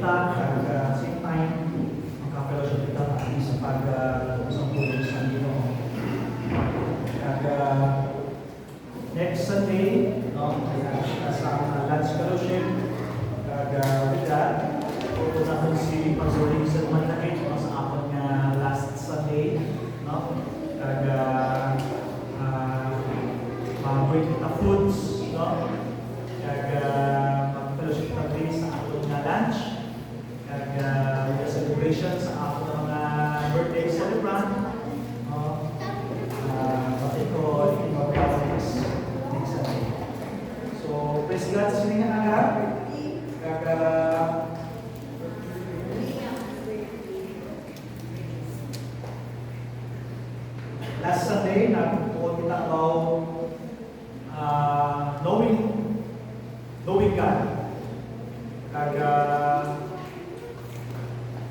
kita, kag same time, magka-fellowship kita pati sa pag-usang tulong sa Ginoo. Kag next Sunday, no, sa lunch fellowship, kag with that, ito na kung si Pastor Rizal Mantakit sa akong last Sunday, no, kag mag-break kita foods, no, kag mag-fellowship kita din sa akong lunch, kag with the celebration sa akong mga birthday celebrant, no, pati ko next Sunday. So, praise God sa siningan agad, kag last Sunday, nagtuon kita about knowing God. Kag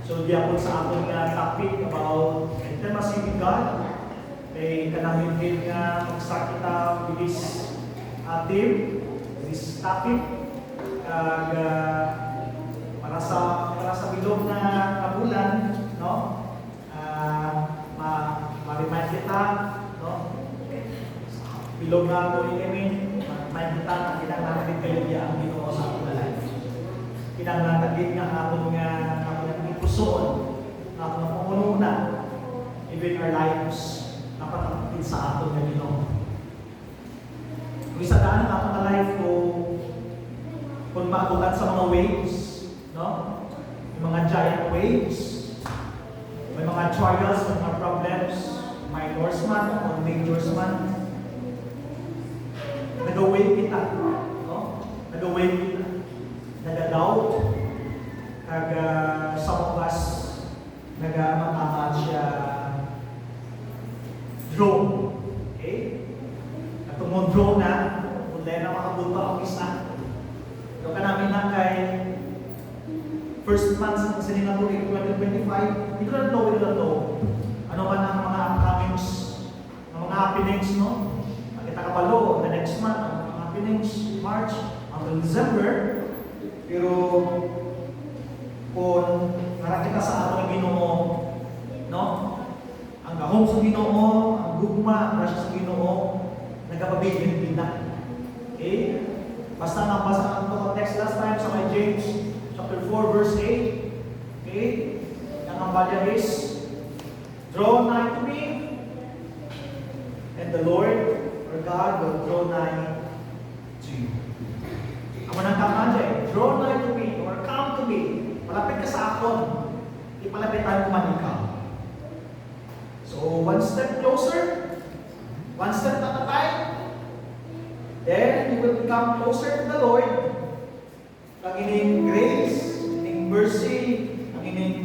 so diapon sa aton nga topic about intimacy with God. Kay kanang din nga magsakita with this topic. Kag para sa bilog na kabulan, no? Ma-remind kita, no? Bilog na ko i-remind kita na kinahanglan kaligya ang Ginoo sa ating life. Kinahanglan nga aton nga ipusoon, aton nga panguna, even our lives, napatapit sa aton nga Ginoo. Kung isa daan ang aton nga life kung maabutan sa mga waves, no? Yung mga giant waves, may mga trials, may mga problems, minors man o majors man, nag-away kita, no? Nag-away kita, nag-doubt, kag sa mga nag-matama siya draw. Okay? At kung draw na, kung dahil na makabunta ang isa, ito ka namin na kay first month sa siningang tuloy 2025, hindi ko na know. Ano man ang mga upcomings, ang mga happenings, no? Kita kapalo, the next month, ang mga happenings, March, until December. Pero, kung narakita sa ato ng Ginoo, no? Ang gahom sa Ginoo, ang gugma, ang grasya sa Ginoo, nagkapabilin din na. Okay? Basta nabasa ang text last time sa may James chapter 4 verse 8. Okay? Ang balya is, draw nigh to me, and the Lord or God will draw nigh to you. Ang manang kamanja, draw nigh to me or come to me. Malapit ka sa akon, ipalapitan mo man ikaw. So, one step closer, one step at a time, then you will become closer to the Lord. Ang ining grace, ining mercy, ang ining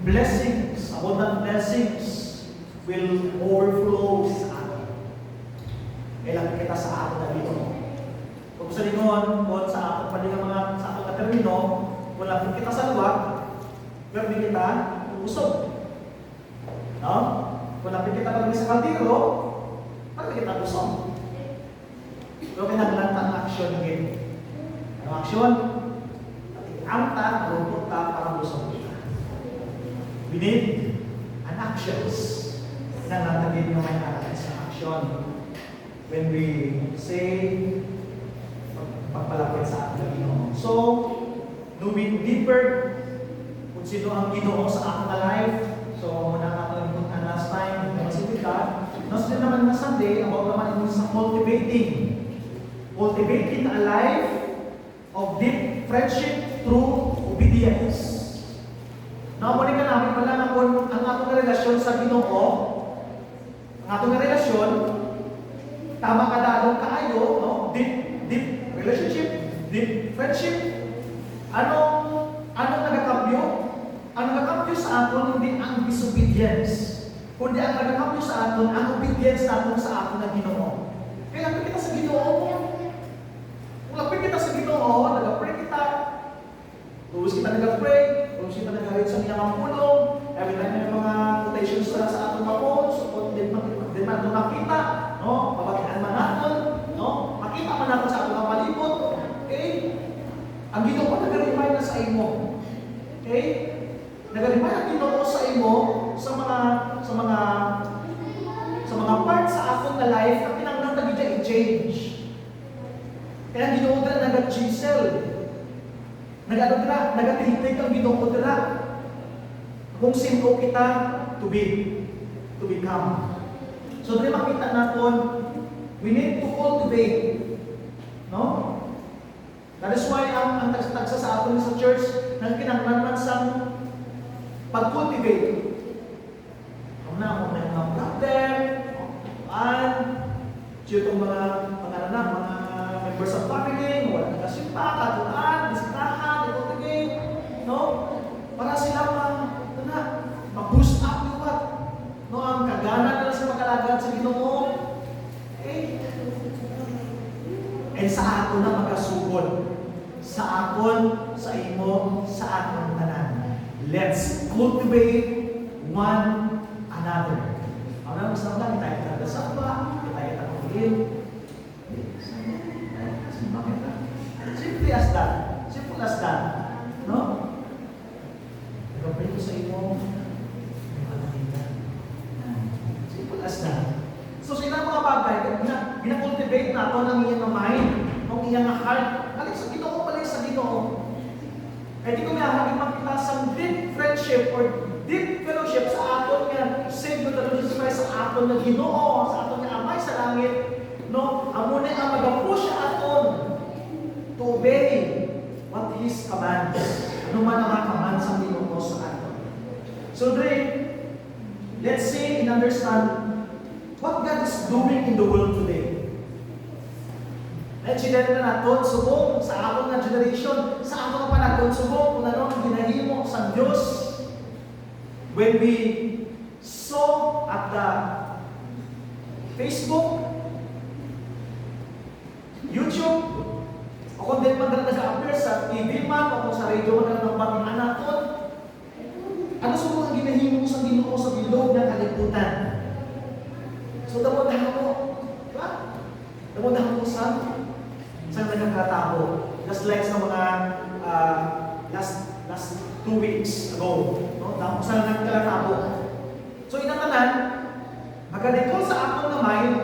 blessings, abundant blessings will overflow sa atin. Kailangan kita sa atin na dito. Kung sa lingon, kung sa atin pa din mga sa atin na termino, wala kita sa luwag, pero di kita usog. No? Kung lapit kita pag sa kaldero, pag kita usog. Pero kinaglan ang action din. Ano action? Angta, rupunta para usog kita. We need an actions. Kinaglan din yung may aral sa action. When we say, pagpalapit sa ating Ginoo. So, knowing deeper kung sino ang Ginoo sa ating life. So, muna natin itong last time, namasipit ka. Nas din naman na Sunday, about naman ito sa cultivating a life of deep friendship through obedience. Nakamunin ka namin pala na kung ang atong relasyon sa Ginoo, ang atong relasyon, tama ka dalong kaayo, no? Deep relationship, deep friendship. Anong nagakambyo? Ang nagakambyo sa aton hindi ang disobedience, kundi ang nagakambyo sa aton ang obedience natin sa aton na Ginoo. Kaya lapit kita sa Ginoo. Kung lapit kita sa Ginoo, nag-pray kita. Tulus kita nag-pray, tulus kita nag-hawid sa mga pulong, every time may mga quotations sa aton mapon, so din man makita, no? Pabagian man natin, no? Makita man natin sa aton palibot. Okay? Ang Ginoo nag-remind na sa imo. Nagatihintay kang Ginoo dira. Kung sino kita to become. So dili makita naton, we need to cultivate, no? That is why ang tagsa sa aton sa church nang kinahanglan sa pag-cultivate. Kung na mo may mga problem, itong mga members of family, wala na kasimpa, katuan, bisitahan, cultivate, no? Para sila mag-boost up yung no, ang kagana nila sa pag-alagad sa Ginoo. And sa ato na magkasugod. Sa akon, sa imo, sa aton tanan. Let's cultivate one another. Ang naman sa mga kita dasal ba? Kita pagigil. Simple as that. Simple as that. No? Pero pwede sa imo, simple as that. So sila mga bagay, gina-cultivate nato ng iyang mind, ng iyang heart. Balik sa Ginoo, balik sa Ginoo. Eh di ko nga makita sa deep friendship or deep fellowship sa aton nga Savior na Jesus Christ, sa aton na Ginoo, sa aton nga Amay sa langit, no? Amo na ang mag-push aton to obey what His commands. Ano man ang mga commands ng Ginoo sa aton. So let's see and understand what God is doing in the world today. Let's see na natin, subong sa aton na generation, sa aton na panahon, subong kung ano ang ginahimo sa Diyos. When we saw at the Facebook, YouTube, o kung din man nag-appear sa TV man, o kung sa radio man ng batingan natin, ano subong ang ginahimo sa Ginoo sa bilog ng kalibutan? So, damodahan mo, di ba? Damodahan mo sa nagkakatao. Just like sa mga last 2 weeks ago. No? Dahil sa nagkakatao. So, inatanan, magalikol sa aton na mind,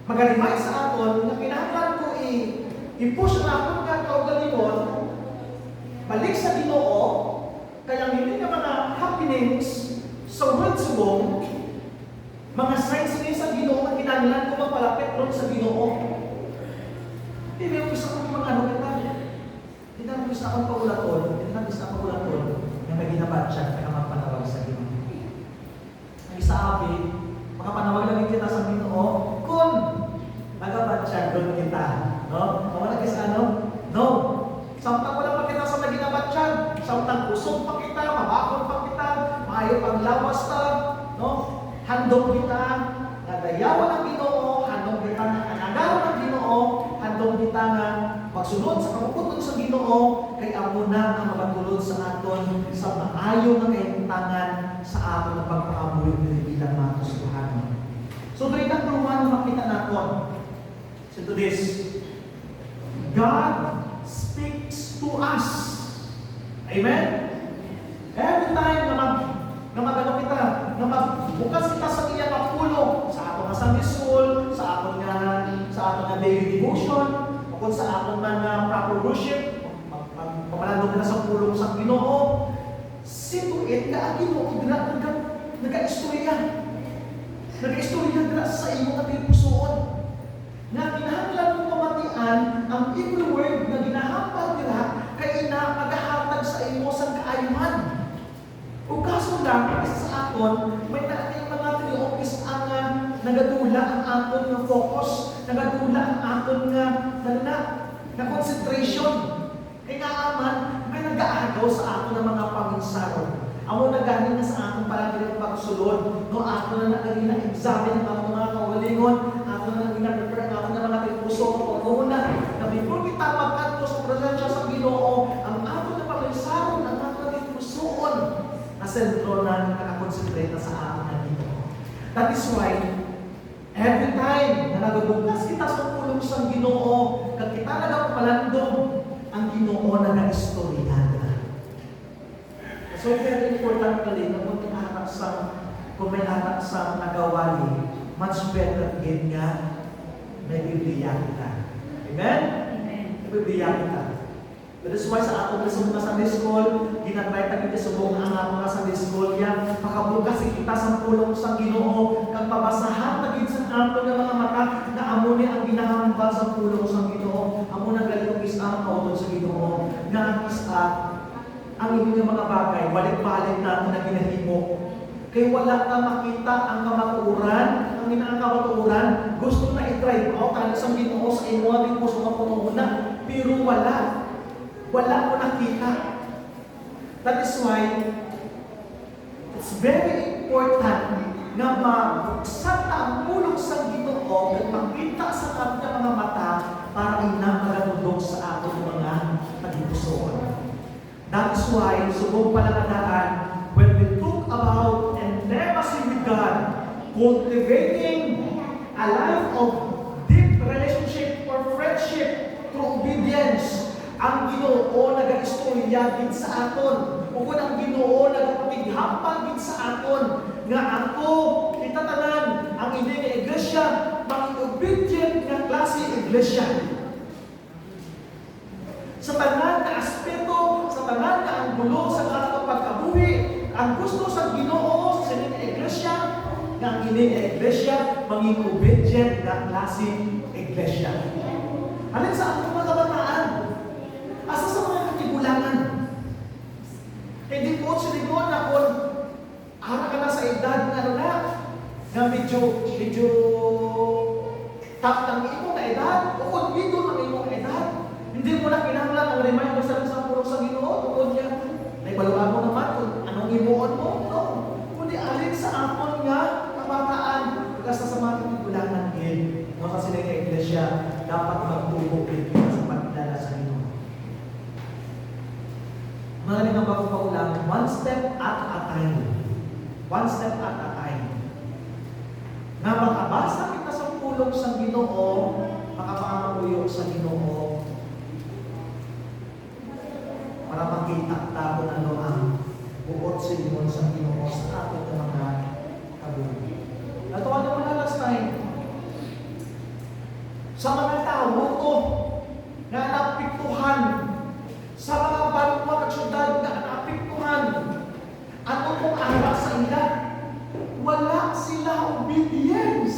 magalimay sa aton, na kinahanglan ko i-push na aton nga kaugalingon, balik sa Ginoo, kaya hindi na mga happenings sa world subong, mga signs ni sa Ginoo na kinahanglan ko magpalapit ron sa Ginoo. Hindi mo gusto kong mga ano kita. Hindi na gusto akong paulaton. Hindi na gusto akong paulaton na may ginabat siya kaya magpanawag sa Ginoo. Ang isabi, makapanawag lang kita sa Ginoo kung nagabat siya doon kita. No? Kung isa ano? No. Samtang wala pa kita sa naginabat siya. Samtang usog pa kita, mabakon pa kita, maayo pang lawas ta. No? Handong kita, nadayawan ang Ginoo, handong kita na kanagawan ang Ginoo, handong kita na magsunod sa kamukuton sa Ginoo, kay amo na ang mabatulod sa aton sa maayo na kaintangan sa aton na pagpakabuhi ng bilang mga Kristohano. So, ito ang naman na makita natin. So, to this, God speaks to us. Amen? Every time na magano kita, na magbukas kita sa iyang kapulo, sa aton nga Sunday School, sa aton nga daily devotion, o kung sa aton nga proper worship, pamalandong na sa pulong sa Ginoo, situit nga ang Ginoo nag-istorya. Nag-istorya dira sa imo nga pusoon. Nga kinahanglan mo pamatian ang evil word na ginahambal dira kay ina magahatag sa imo sa kaayuhan. Kung kaso lang, isa sa aton, may nating mga triopis ang nagadula ang aton nga focus, nagadula ang aton nga concentration. Kaya nga aman, may nag-aagaw sa aton ng mga panginsaron. Amo nagaling na sa aton palagi ng pagsulod, no, aton na nag-examine ang aton mga kawalingon, aton na nag-prepare ang aton ng mga puso o pagmuna, na before kita magkanto sa presensya sa Ginoo, ang aton na panginsaron, ang aton na pusoon, na sentro na nakakonsentrate na sa atin na dito. That is why, every time na nagabukas kita sa pulong sa Ginoo, kag kita nagapalandong, ang Ginoo nag-istorya na. So, very important pala na kung may anak sa nagawali, much better again nga, may Biblia kita. Amen? Amen. May Biblia kita. That is why sa atong lesson nga Sunday School, ginatry ta kita subong ang atong nga Sunday School ya, makabukas kita sa pulong sa Ginoo, kag mabasahan ta gid sa atong nga mga mata na amo ni ang ginahambal sa pulong sa Ginoo, amo nang galugis ang kauton sa Ginoo, nga ang isa ang inyong mga bagay, balik-balik natin na ginahimo. Kaya wala ka makita ang kamatuuran, ang inaang kamatuuran, gusto na i-try out ang isang Ginoo sa imo, ating puso ka puno pero wala. Wala mo nakita. That is why it's very important na mabuksan na ang pulong sa Ginoo at makita sa kanyang mga mata para inapagatulong sa ating mga pagpusoon. That's why, subong palangadaan, when we talk about intimacy with God, cultivating a life of deep relationship or friendship through obedience, ang Ginoo nag-istorya din sa aton. O kung ang Ginoo nagpatighambal din sa aton, nga ako, kita tanan, ang hindi nga iglesia, mag-obedient nga klase iglesia. Sa tanan na aspeto, sa tanan na ang gulo sa atong pagkabuhi, ang gusto sa Ginoo sa sining iglesia, nga ang hindi iglesia, maging obedient nga klase iglesia. Halin sa atong mga kabataan, asa sa mga katigulangan. Hindi po sinigon na kung ara ka na sa edad na medyo top ng imong na edad, o kung dito ng imong edad, hindi mo na kinahanglan ang reminder sa pulong sa Ginoo, tungkol niya, may baluan mo naman kung anong imuon mo, no? Kundi alin sa aton nga kabataan, kasi sa mga katigulangan din, no, kasi na iglesia, dapat magtubo din sa pagdala sa Ginoo. Mga rin ang pagpapaulang, one step at a time. One step at a time. Na makabasa kita sa pulong sa Ginoo, makapangamuyo sa Ginoo, para makita tayo na ano ang buot sa Ginoo sa Ginoo sa ating mga kabuhi. Natuwa naman na last time, sa mga tao to, na napiktuhan, sa mga balong at syudad na napiktuhan, ano pong ara sa ila? Wala sila obedience.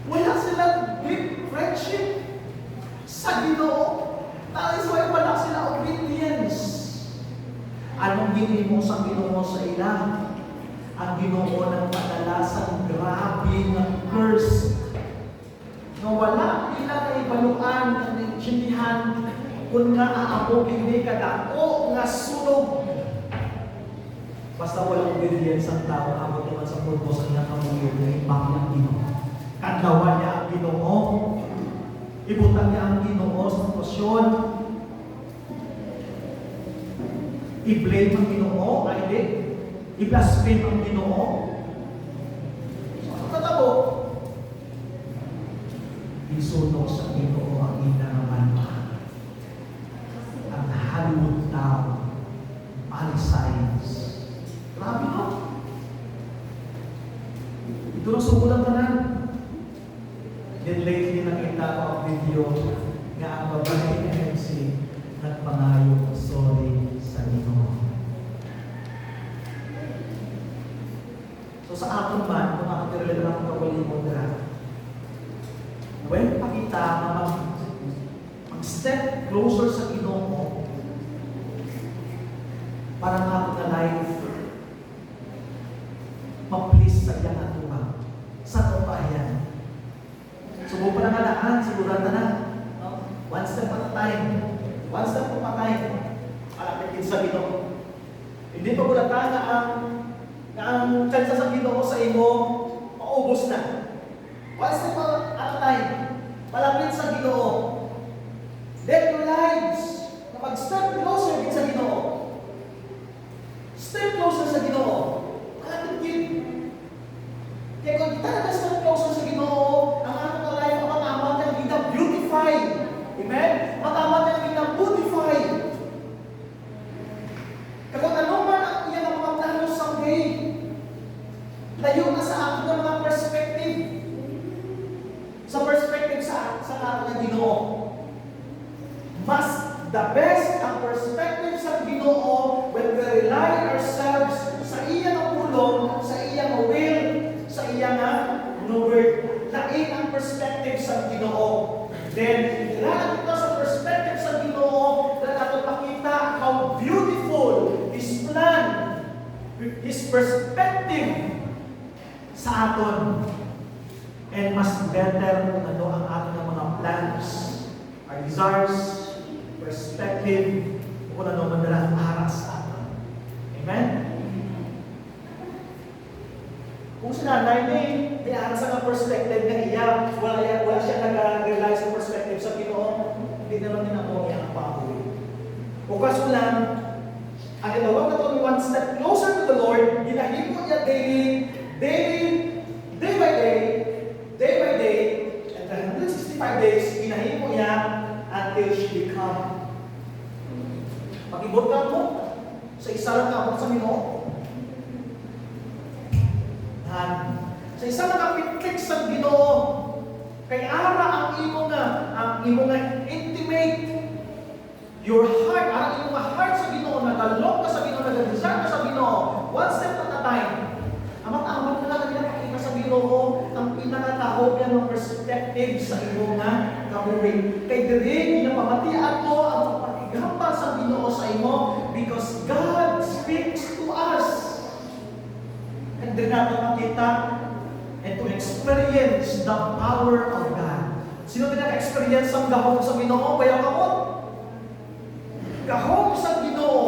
Wala sila deep friendship sa Ginoo. That is why wala sila obedience. Anong ginimo sa Ginoo sa ila? Ang Ginoo ng kadalasang grabe ng curse. Na wala nila kaibaluan ng intindihan kung nga aabog hindi kadako nga sunog. Basta walang obedience ang tao, abot naman sa punto sa kanyang kamuyo na ibang ang Ginoo. Kadlawan niya ang Ginoo, ibutang niya ang Ginoo sa sitwasyon, i-blame ang Ginoo, ay i-blaspheme ang Ginoo. So, ang tatabo, isunog sa Ginoo ang inaraman pa. Ang Hollywood tao, Palisayas. Grabe no? Ito na sumulang ka na. Then lately nakita ko ang video nga ang babae ng MC nagpangayo sorry sa Ginoo. So sa aton man, kung makakirelate lang ang kawali mo na, when pakita na mag-step closer sa Ginoo, para nga ato na life, ma-please sa iyang atuwa, sa tumpayan. Subo pa na kalaan, sigurado na. No? One step at a time. One step at a time. Palapit sa Ginoo. Hindi pa bulata na ang chance sa Ginoo sa imo, maubos na. One step at a time. Palapit sa Ginoo. Let your lives na mag-step closer din sa Ginoo. Step closer sa Ginoo. Palapit din. Kaya kung kita nag-step closer sa Ginoo, ang ating life, ang matama niya, kita beautify. Amen? Matama niya, kita beautify. Kaya kung ano man ang iyang mga plano someday, layo na sa His perspective sa aton. And mas better kung ano ang ating mga plans, our desires, perspective, kung ano madalang para sa atin. Amen? Kung si nanay may aras ang perspective na iya, wala siya nag-realize sa perspective sa Ginoo, hindi naman din ako niya ang pauwi. O kaso lang, ang tinawag na ito, one step closer to the Lord, ginahimo niya daily, day by day, and 365 days, ginahimo niya until she become. Pag-ibot ka mo, sa isa lang ka sa Ginoo, sa isa lang kapitik sa Ginoo, kay ara ang imo nga intimate your heart, ang imo nga heart sa Ginoo, nagalok ka sa Ginoo, nag-desire ka sa Ginoo, one step at a time. Amat-amat na lang pinapakita sa Ginoo ang pinakatahog yan ng perspective sa imo nga kabuhi. Kay diri ginapamatian mo ang pagpakigambal sa Ginoo sa imo because God speaks to us. And din natin makita and to experience the power of God. Sino din naka-experience ang gahom sa Ginoo? Bayaw ka mo? Gahom sa Ginoo.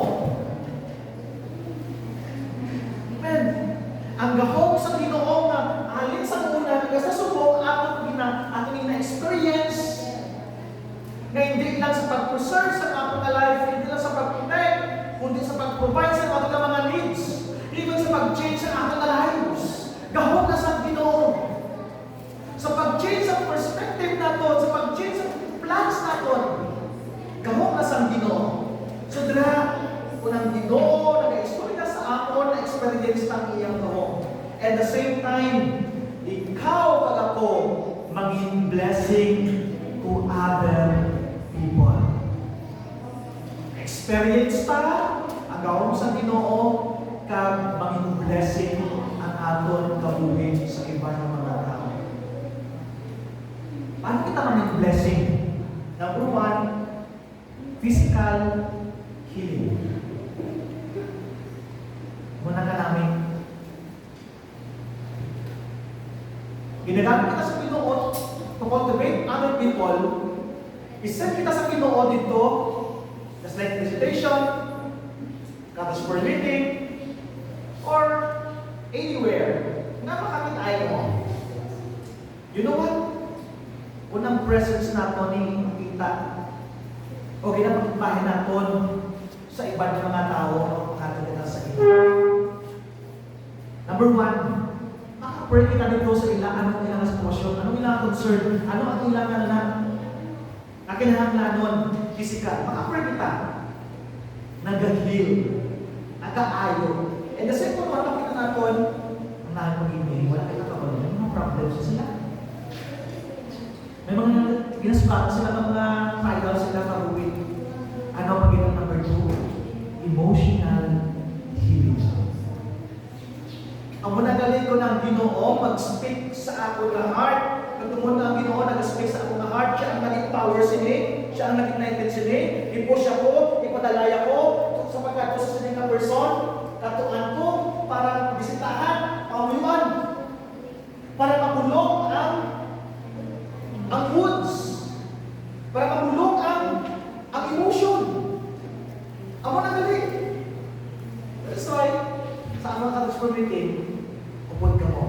Amen. Ang gahom sa Ginoo nga alin sa una nga sa subok aton na-experience na hindi lang sa pag-preserve sa atong life, hindi lang sa pag-protect, kundi sa pag-provide sa atong mga needs. Even sa pag-change sa ating lives. Gahom na sa Ginoo. Sa pag-change sa perspective natin, sa pag-change sa plans natin, gahom na sa Ginoo. So dira, kung ang Ginoo nag-istorya sa aton, na-experience ng iyang gahom. At the same time, ikaw pag ako, maging blessing to other people. Experience ta, ang gahom sa Ginoo, kag maging blessing ang aton kabuhi sa iba ng mga tao. Paano kita maging blessing? Number one, physical healing. Muna ka namin. Ginagamit kita sa Ginoo to cultivate other people. Isend kita sa Ginoo dito, just like visitation, couples for meeting, or anywhere. Napakakit tayo mo. You know what? Unang presence natin ni kita o ginapagpahin natin sa iba ng mga tao makakita sa iba. Number one, makapray kita dito sa ila, anong ilang sitwasyon, anong ilang concern, ano ang ilang na kinahanglanon physical. Makapray kita. Nag-heal. Nag-aayo. And the second one, nakita natin, ang lahat mag-ibig, wala kayo nakapagod, may mga problems sila. May mga ginasukatan sila ng mga trial sila karuwin. Ano pag-ibig number 2? Emotional healing. Ang managaling ko ng Ginoo, mag-speak sa ako na heart. Pagtumon na ang Ginoo, nag-speak sa ako na heart, siya ang naging power sini, siya ang naging naintin sini, ipush ako, ipadalaya ko, sapagkat ko sa sini na person, katuan ko para bisitahan, pamuyuan, para mapulong ang moods, para mapulong ang emotion. Amo na gali. That's why, sa amang ka-transformating, upod ka mo.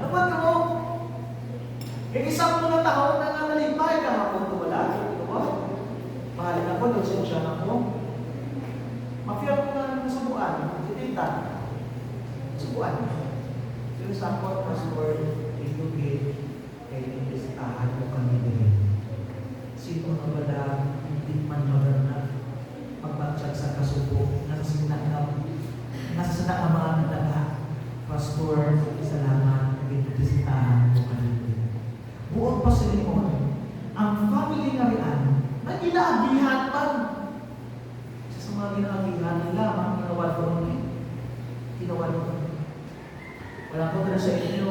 Upod ka mo. Yung isang mga tao na nalipay ka hapon ko wala. Mahalin ako, nagsensya na ako. Mafia ko na nasubuan, si Tita. Subuan. Sino sa ako, Pastor, Ilugin, kay Imbestahan mo kami din. Sino na wala, hindi man maganda, magbansag sa kasubo, nasasanak ang mga nadaga. Pastor, salamat, Imbestahan mo kami din. Buong pa sila ang family nga riyan, nag-inaagihan man. Sa mga ginagawa nila, mga kinawal ko nun kinawal ko. Wala ko na sa inyo,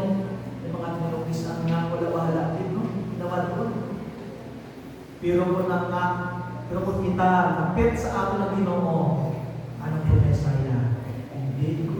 may mga tinulungis ang nga wala-wala din, no? Kinawal ko. Pero kung kita, kapit sa ato na Ginoo, anong promesa niya? Hindi ko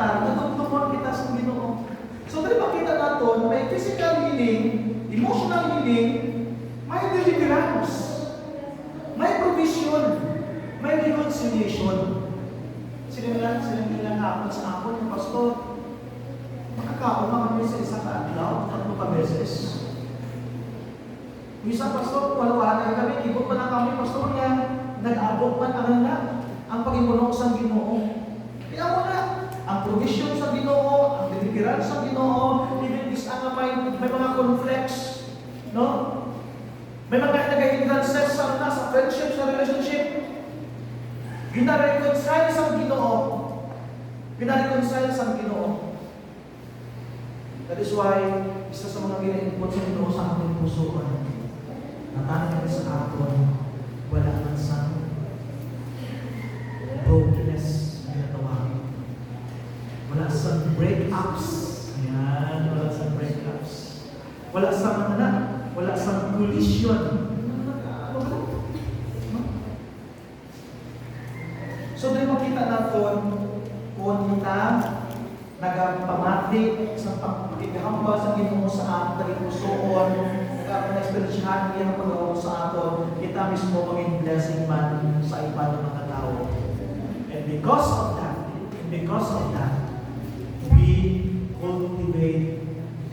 kita, natutulungan kita sa Ginoo. So, dali makita natin, may physical healing, emotional healing, may deliverance, may provision, may reconciliation. Sila nila hapon sa hapon, yung pastor, makakaon na kami sa isang adlaw, 3 ka beses. Yung isang pastor, walawahan kami, ibot pa na kami, pastor niya, nag-abot man ang pag-imuno sa Ginoo. Kaya mo na, ang provision sa Ginoo, ang deliverance sa Ginoo, even this may mga conflicts, no? May mga nag-hindrances sa friendship, sa relationship. Gina-reconcile sa Ginoo. Gina-reconcile sa Ginoo. That is why, isa sa mga gina-input sa Ginoo sa ating pusoan, natanong kami sa aton, wala man sa brokenness na natawagin. Wala sa breakups. Yan, wala sa breakups. Wala sa mga wala sa collision. So, dahil makita natin kung kita nagpamati sa pagkikahamba sa Ginoo sa ating pusoon, nagkakaroon-experiensyahan niya ang pag-awa sa atin, kita mismo maging blessing man sa iba ng mga tao. And because of that, we cultivate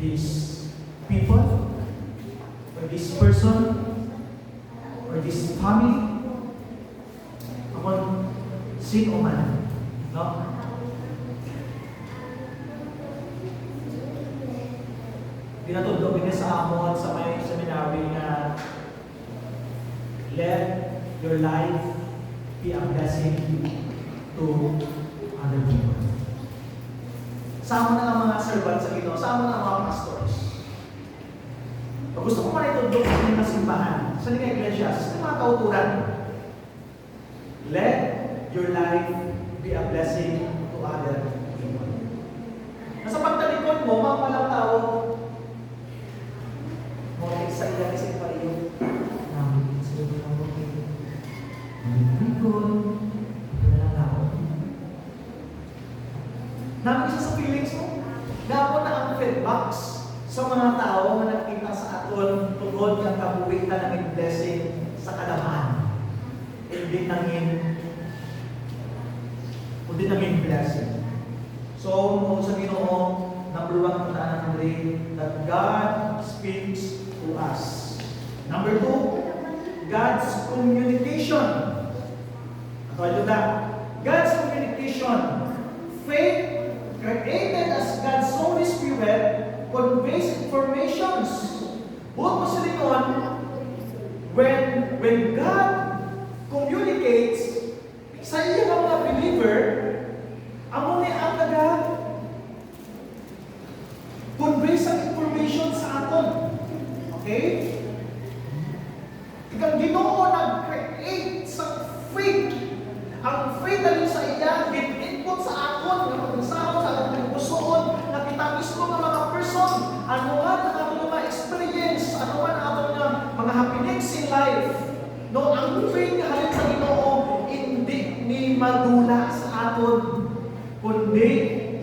these people, or this person, or this family, upon sino man, no? Pinatudlo din sa amon sa may seminary na let your life be a blessing to other people. Sama na ang mga servants sa Ginoo, sama na ang mga pastors. Pag gusto ko man itudlo sa mga simbahan, sa mga iglesia, sa mga kauturan, let your life be a blessing to other people. Nasa pagtalikod mo, mga palang tao, mga sa ilang isip pa iyo, namin sa iyo ng mga talikod, walang tao. Namin isa sa feelings mo, gapon na ang feedbacks sa mga tao na nakita sa aton tungod ng kabuhitan ng blessing sa kalaman. Hindi nanging blessing. So, kung sa Ginoo, number 1 ang tandaan natin that God speaks to us. Number 2, God's communication. Ito na. God's communication. Faith, created as God's Holy Spirit, conveys informations. Buot mo sa lingon, when God communicates sa iya mga believer, amo ni ang convey sa information sa aton. Okay? Ikang Ginoo nag-create sa faith. Ang faith dali sa iya, input sa aton, nga pag-isahon sa ating pusoon, nakita mismo ng mga person, ano man ang ating mga experience, ano man ang ating mga happenings in life. No, ang faith nga halin sa Ginoo, hindi ni madula sa aton, kundi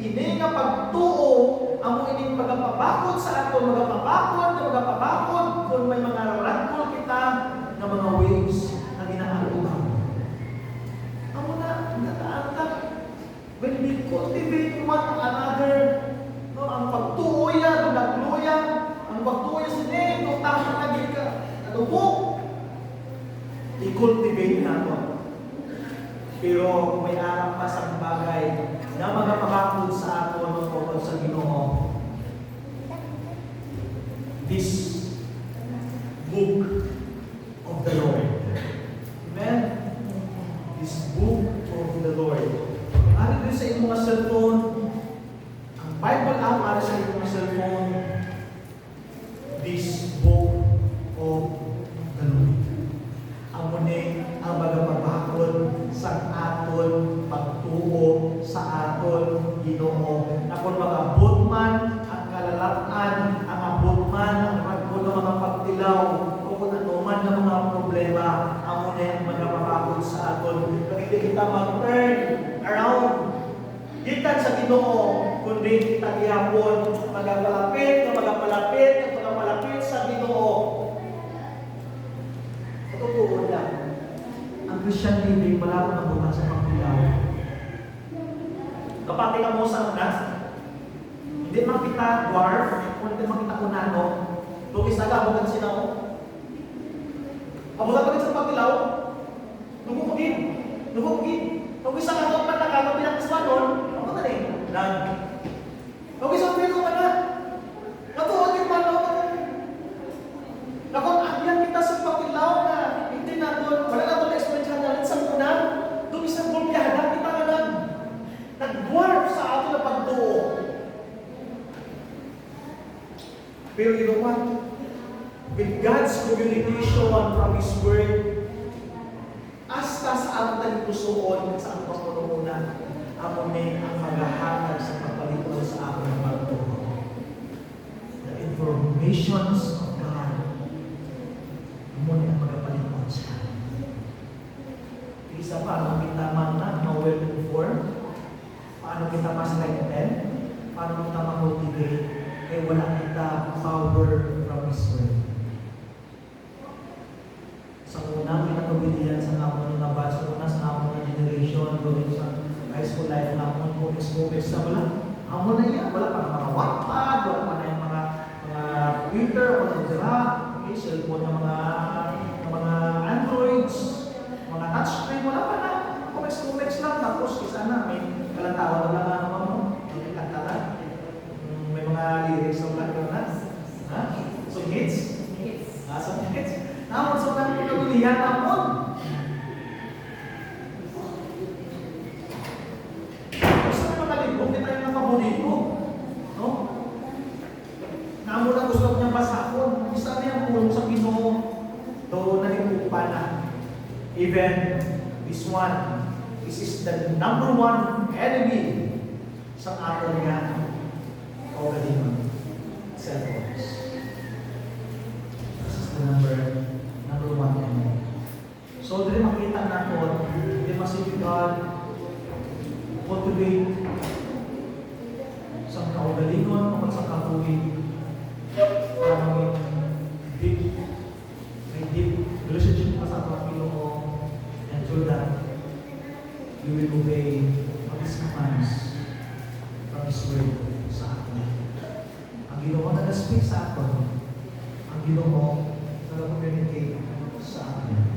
ini nga pagtuo amo ining magapabakod sa aton, magapabakod kung may mga ragkol kita na mga waves na ginaarugan. Amo na nataantak when we cultivate one another, no, ang pagtuo yan, ang pagtuo yan sinin, kung tama naging ka, nadubok, i-cultivate natin. Pero may arang pa sa bagay na magpapakod sa aton o sa Ginoo. This book of the Lord. Amen? This book of the Lord. Ano din sa inyong mga cellphone? Ang Bible app para sa inyong mga cellphone. This book of the Lord. Ang muni ang magpapakod sa aton pagtuo sa aton Ginoo. Na kung mag-abot man ang kalalatan, ang abot man ang ragko ng mga pagtilaw, o kung ano man ng mga problema, amo na ang magpapakod sa aton. Pag hindi kita mag-turn around gikan sa Ginoo, kundi kita gihapon magapalapit sa Ginoo. Sa totoo lang, ang Christian living wala ko nabutan sa pagbilaw. Kapati ka mo sa unas, hindi makita dwarf, hindi makita kunano, lugis na ka, abutan sila ko. Abutan pa rin sa pagbilaw, nugugin. Kung isang atong pataka, bilang kaswanon, ano na rin? Kung isang pwede ka na, natuwag yung mano. Nakon, agyan kita sa pagbilaw na hindi na doon, wala na doon na-experience natin sa muna, doon isang bulbyada, kita na lang. Nag-dwarf sa ato na pagtuo. Pero you know what? With God's communication from His Word, hasta sa ato tayong pusoon sa ato pagpununan, amunin ang maghahatag sa pagpalito sa ato ng pagtuo. The informations of God, amunin ang magpalito sa ato. Isa pa, ano kita man na, well-informed, paano kita mas-strengthen, paano kita ma-motivate, eh wala kita power from His Word. Sa unang pinatubilihan sa namon na batch, sa una sa namon na generation, doon sa high school life namon, comics na wala. Amon na yan, wala pa ng mga Wattpad, wala pa na yung mga Twitter, wala sila, cellphone ng mga Androids, mga touchscreen, wala pa na. Comics lang, tapos isa na, may kalantawan na lang ano mo, may kantaran. May mga lyrics na wala na. Ha? So hits? Some hits. Namun sa mga pinabilihan namun. Gusto na makalibong, hindi tayo nakapaborito. No? Namun ang gusto niyang basakon, isa na yung tulong sa Ginoo. Doon nalimupa na. Even this one, this is the number one enemy sa ato niya. O galing cellphones. This is the number one enemy. So, dili makita na ko, dili masipid God, cultivate sa kaugalingon o sa kabuhi para maging deep relationship pa sa ating Ginoo, and through that, you will obey what His commands from His Word sa atin. Ang Ginoo na nag-speak sa atin, ang Ginoo nag-communicate sa atin.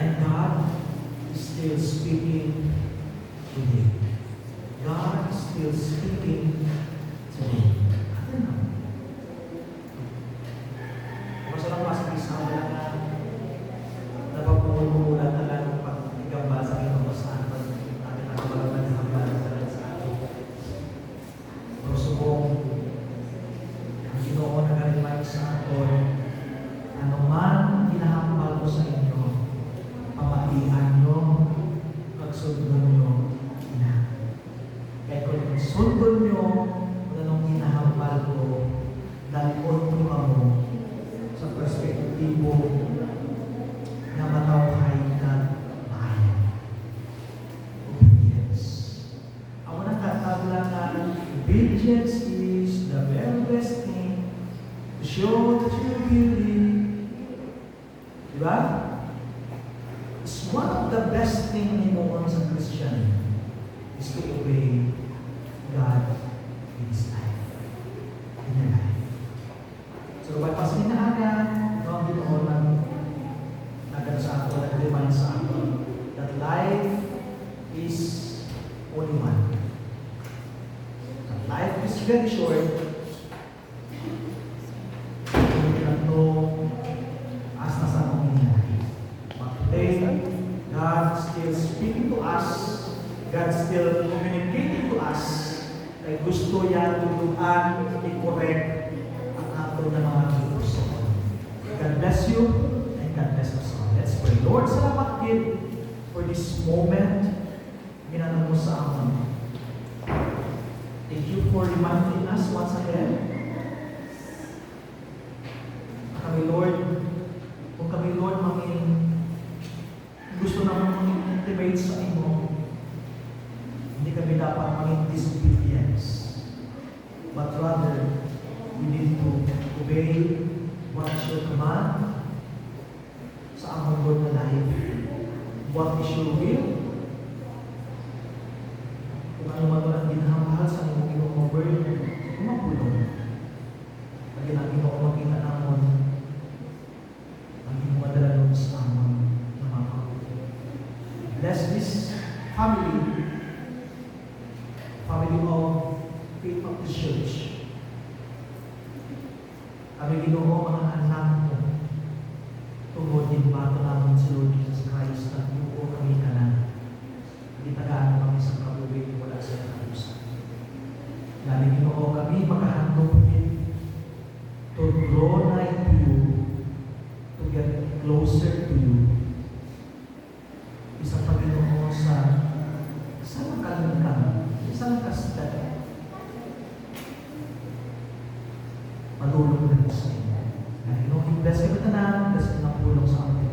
And God is still speaking today. God is still speaking today. Atin na. Masalang pasang isang wala na napapumululan na lang ang pag-igamba sa Ginoo sa atin. Atin na kabalaman na kabalaman sa atin. Pero subong, ang Ginoo nag-remind sa atin, ano man hinahambal ko sa inyo, pamatian nyo, pagsundon nyo, ina. Kaya kung sundon nyo, kung anong hinahambal ko, dalikon ko kamo sa perspektibo na matawhay na bayan. Obedience. Ako nagtataglangan, obedience is the very best thing to show that you believe. Diba? It's one of the best things ni mo sa Christian is to obey God in His life. In your life. So, by pasinin na agad, no, Ginoo lang nagano sa ako, nag-remind sa ako that life is only one. That life is very short. Hindi lang ito hasta sa mangyayari. But today, God is still speaking to us. God is still communicating to us. Kaya gusto niya tuluan, i-correct ang ato na mga gusto. God bless you and God bless us all. Let's pray. Lord, salamat din for this moment. Ginanong mo sa amin. Thank you for reminding us once again. Kami, Lord, kung kami, Lord, gusto naman maging intimate sa imo, dapat maging disobedience. But rather, we need to obey what is your command sa among Lord na life. What is your will? Kung ano man ang ginahambahal sa imong ginong word, kumapulong. Lagi na ginoo makita namon ang imong madala sa amon na makabuti. Bless this family of Faith Baptist Church. Kami ginoo mga anak mo, tungod din bato namin sa Lord Jesus Christ na ginoo kami kanan. Itagaan kami sa kabuhi wala sa kalusan. Dahil ginoo kami makahandog din to draw nigh to you, to get closer to you. Isang Panginoon sa nakalangkang, isang nakastan. Malulong na sa inyo. Dahil Ginoo, bless kayo tanan, bless kayo ng pulong sa amin.